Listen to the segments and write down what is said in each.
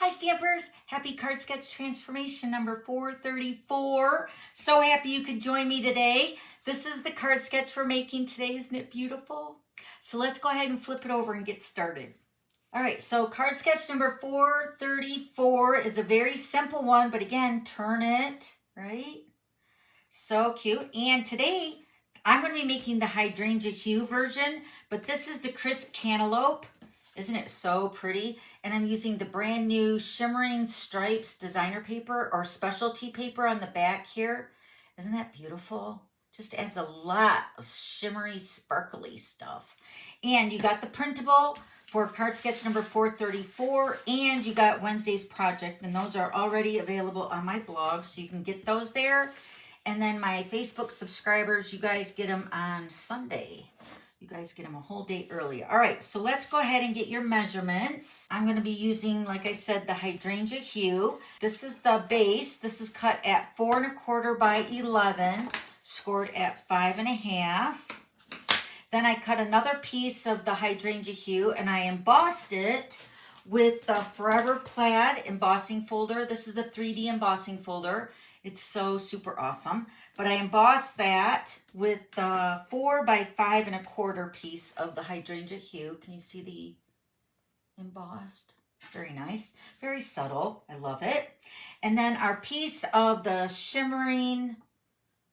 Hi Stampers, happy card sketch transformation number 434. So happy you could join me today. This is the card sketch we're making today. Isn't it beautiful? So let's go ahead and flip it over and get started. All right, so card sketch number 434 is a very simple one, but again, turn it, right? So cute. And today I'm going to be making the Hydrangea Hue version, but this is the Crisp Cantaloupe. Isn't it so pretty? And I'm using the brand new Shimmering Stripes designer paper or specialty paper on the back here. Isn't that beautiful? Just adds a lot of shimmery, sparkly stuff. And you got the printable for card sketch number 434, and you got Wednesday's project, and those are already available on my blog, so you can get those there. And then my Facebook subscribers, you guys get them on Sunday. You guys get them a whole day early. All right, so let's go ahead and get your measurements. I'm going to be using, like I said, the Hydrangea Hue. This is the base. This is cut at 4 1/4 by 11, scored at 5 1/2. Then I cut another piece of the Hydrangea Hue and I embossed it with the Forever Plaid embossing folder. This is the 3D embossing folder. It's so super awesome. But I embossed that with the 4 by 5 1/4 piece of the Hydrangea Hue. Can you see the embossed? Very nice. Very subtle. I love it. And then our piece of the shimmering,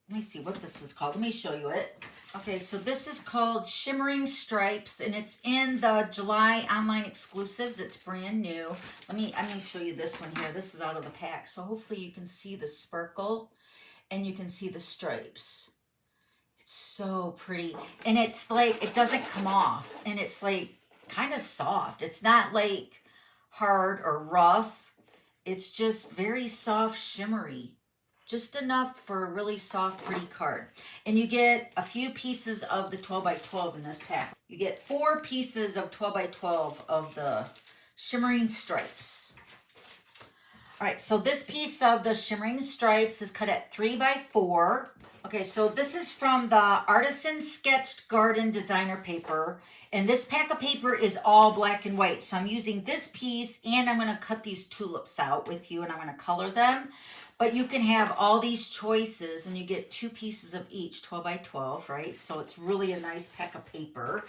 let me see what this is called. Let me show you it. Okay, so this is called Shimmering Stripes, and it's in the July online exclusives. It's brand new. I'm gonna show you this one here. This is out of the pack, so hopefully you can see the sparkle and you can see the stripes. It's so pretty, and it's like it doesn't come off, and it's like kind of soft. It's not like hard or rough. It's just very soft, shimmery. Just enough for a really soft, pretty card. And you get a few pieces of the 12 by 12 in this pack. You get 4 pieces of 12 by 12 of the Shimmering Stripes. All right, so this piece of the Shimmering Stripes is cut at 3 by 4. Okay, so this is from the Artisan Sketched Garden designer paper. And this pack of paper is all black and white. So I'm using this piece, and I'm going to cut these tulips out with you, and I'm going to color them. But you can have all these choices, and you get 2 pieces of each, 12 by 12, right? So it's really a nice pack of paper.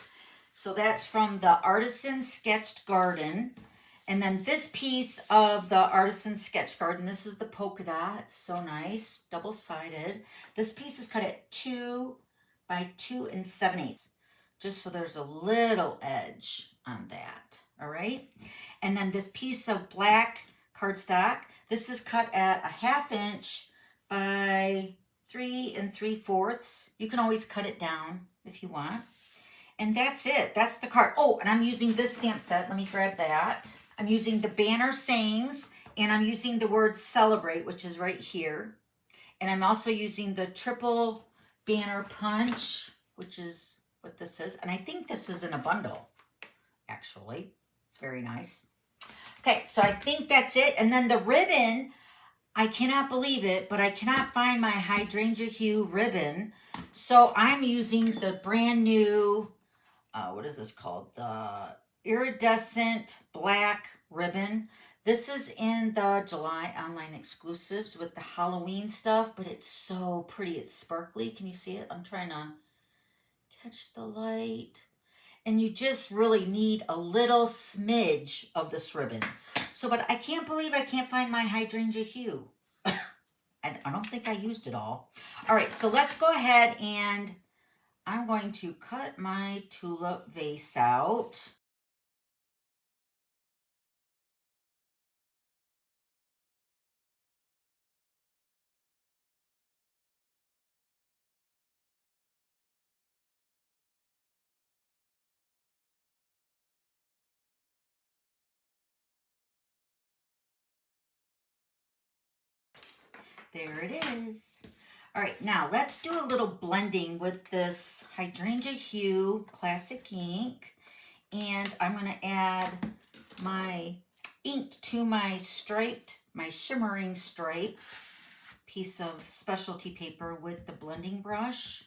So that's from the Artisan Sketched Garden. And then this piece of the Artisan Sketched Garden, this is the polka dot. It's so nice, double-sided. This piece is cut at 2 by 2 7/8, just so there's a little edge on that, all right? And then this piece of black cardstock, this is cut at a 1/2 inch by 3 3/4. You can always cut it down if you want. And that's it. That's the card. Oh, and I'm using this stamp set. Let me grab that. I'm using the banner sayings, and I'm using the word celebrate, which is right here. And I'm also using the triple banner punch, which is what this is. And I think this is in a bundle, actually. It's very nice. Okay, so I think that's it. And then the ribbon, I cannot believe it, but I cannot find my Hydrangea Hue ribbon. So I'm using the brand new, what is this called? The iridescent black ribbon. This is in the July online exclusives with the Halloween stuff, but it's so pretty. It's sparkly. Can you see it? I'm trying to catch the light. And you just really need a little smidge of this ribbon. So, but I can't believe I can't find my Hydrangea Hue. I don't think I used it all. All right, so let's go ahead and I'm going to cut my tulip vase out. There it is. All right, now let's do a little blending with this Hydrangea Hue Classic ink. And I'm going to add my ink to my shimmering stripe piece of specialty paper with the blending brush.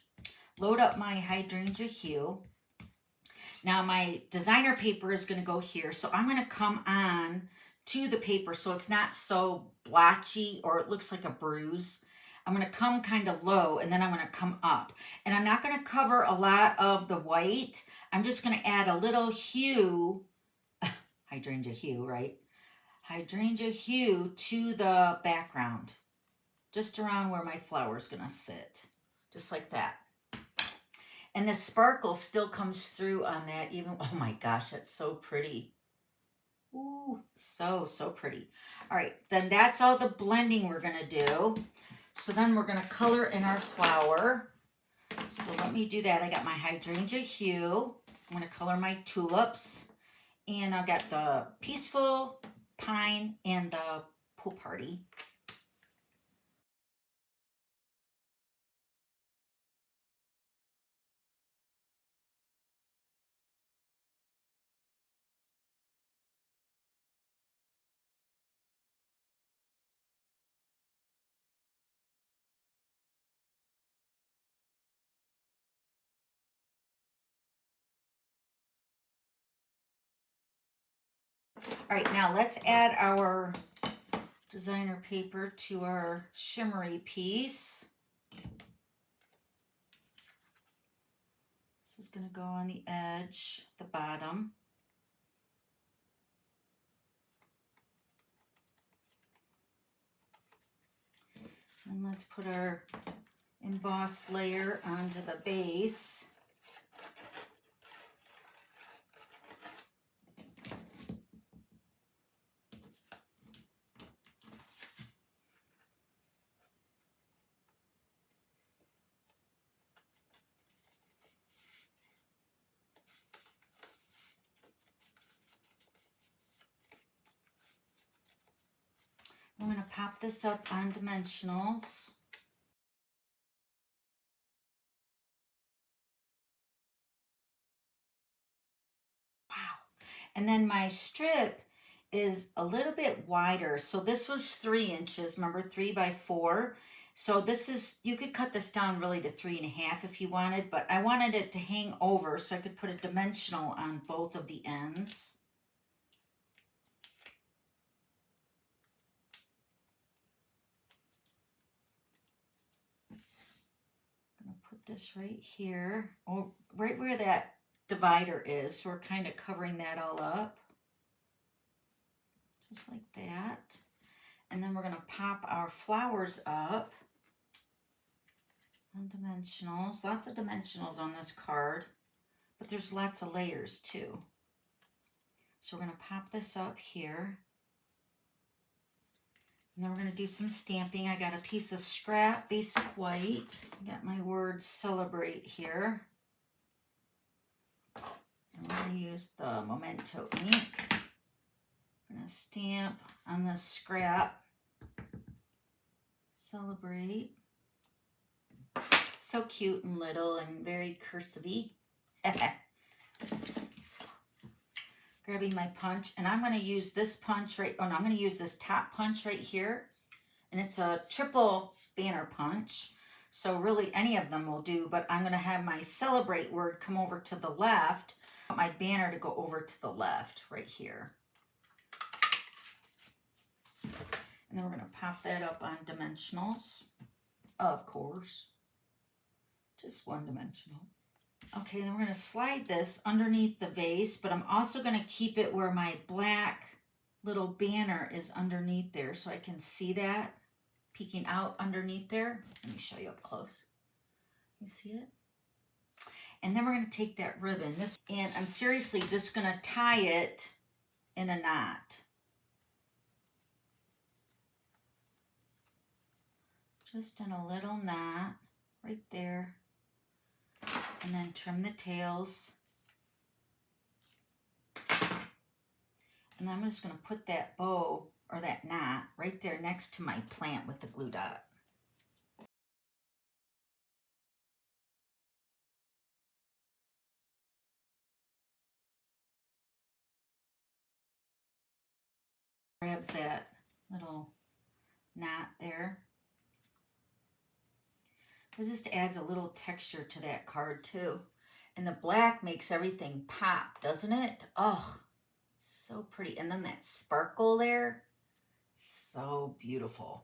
Load up my Hydrangea Hue. Now my designer paper is going to go here. So I'm going to come on to the paper so it's not so blotchy or it looks like a bruise. I'm going to come kind of low and then I'm going to come up. And I'm not going to cover a lot of the white. I'm just going to add a little hue, Hydrangea Hue, right? Hydrangea Hue to the background, just around where my flower's going to sit, just like that. And the sparkle still comes through on that even, oh my gosh, that's so pretty. Ooh, so pretty. All right, then that's all the blending we're gonna do. So then we're gonna color in our flower. So let me do that. I got my Hydrangea Hue. I'm gonna color my tulips. And I've got the Peaceful Pine and the Pool Party. All right, now let's add our designer paper to our shimmery piece. This is going to go on the edge, the bottom. And let's put our embossed layer onto the base. I'm going to pop this up on dimensionals. Wow. And then my strip is a little bit wider. So this was 3 inches, remember, 3 by 4. So this is, you could cut this down really to 3.5 if you wanted, but I wanted it to hang over so I could put a dimensional on both of the ends. I'm gonna put this right here, oh, right where that divider is. So we're kind of covering that all up. Just like that. And then we're going to pop our flowers up on dimensionals. Lots of dimensionals on this card, but there's lots of layers too. So we're going to pop this up here. And then we're going to do some stamping. I got a piece of scrap basic white. I got my word celebrate here. And we're going to use the Memento ink. I'm going to stamp on the scrap celebrate. So cute and little and very cursive-y. Grabbing my punch, and I'm going to use this punch right, oh no, I'm going to use this top punch right here, and it's a triple banner punch, so really any of them will do, but I'm going to have my celebrate word come over to the left, my banner to go over to the left right here. And then we're going to pop that up on dimensionals, of course, just one dimensional. Okay, then we're going to slide this underneath the vase, but I'm also going to keep it where my black little banner is underneath there so I can see that peeking out underneath there. Let me show you up close. You see it? And then we're going to take that ribbon, and I'm seriously just going to tie it in a knot. Just in a little knot right there. And then trim the tails. And I'm just going to put that bow or that knot right there next to my plant with the glue dot. Grabs that little knot there. It just adds a little texture to that card too. And the black makes everything pop, doesn't it? Oh, so So pretty. And then that sparkle there, so beautiful.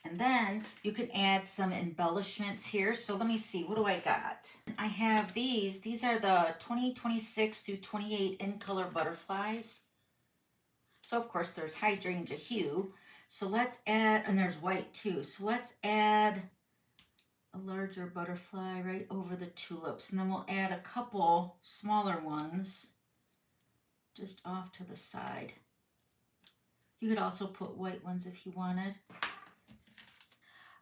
And then you can add some embellishments here. So let me see, what do I got? I have these. These are the 2026 through 28 in color butterflies. So of course there's Hydrangea Hue. So let's add, and there's white too. So let's add a larger butterfly right over the tulips. And then we'll add a couple smaller ones just off to the side. You could also put white ones if you wanted.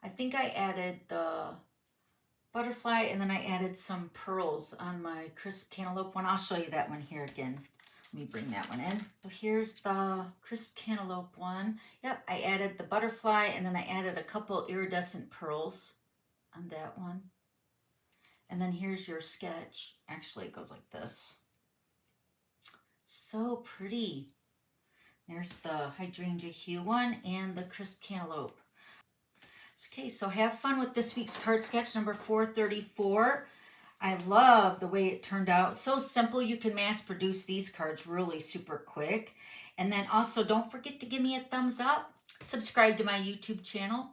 I think I added the butterfly and then I added some pearls on my Crisp Cantaloupe one. I'll show you that one here again. Let me bring that one in. So here's the Crisp Cantaloupe one. Yep, I added the butterfly and then I added a couple iridescent pearls on that one. And then here's your sketch. Actually, it goes like this. So pretty. There's the Hydrangea Hue one and the Crisp Cantaloupe. Okay, so have fun with this week's card sketch number 434. I love the way it turned out. So simple, you can mass produce these cards really super quick. And then also don't forget to give me a thumbs up, subscribe to my YouTube channel,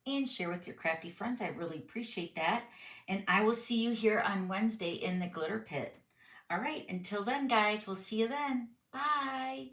and share with your crafty friends. I really appreciate that. And I will see you here on Wednesday in the glitter pit. All right, until then, guys, we'll see you then. Bye.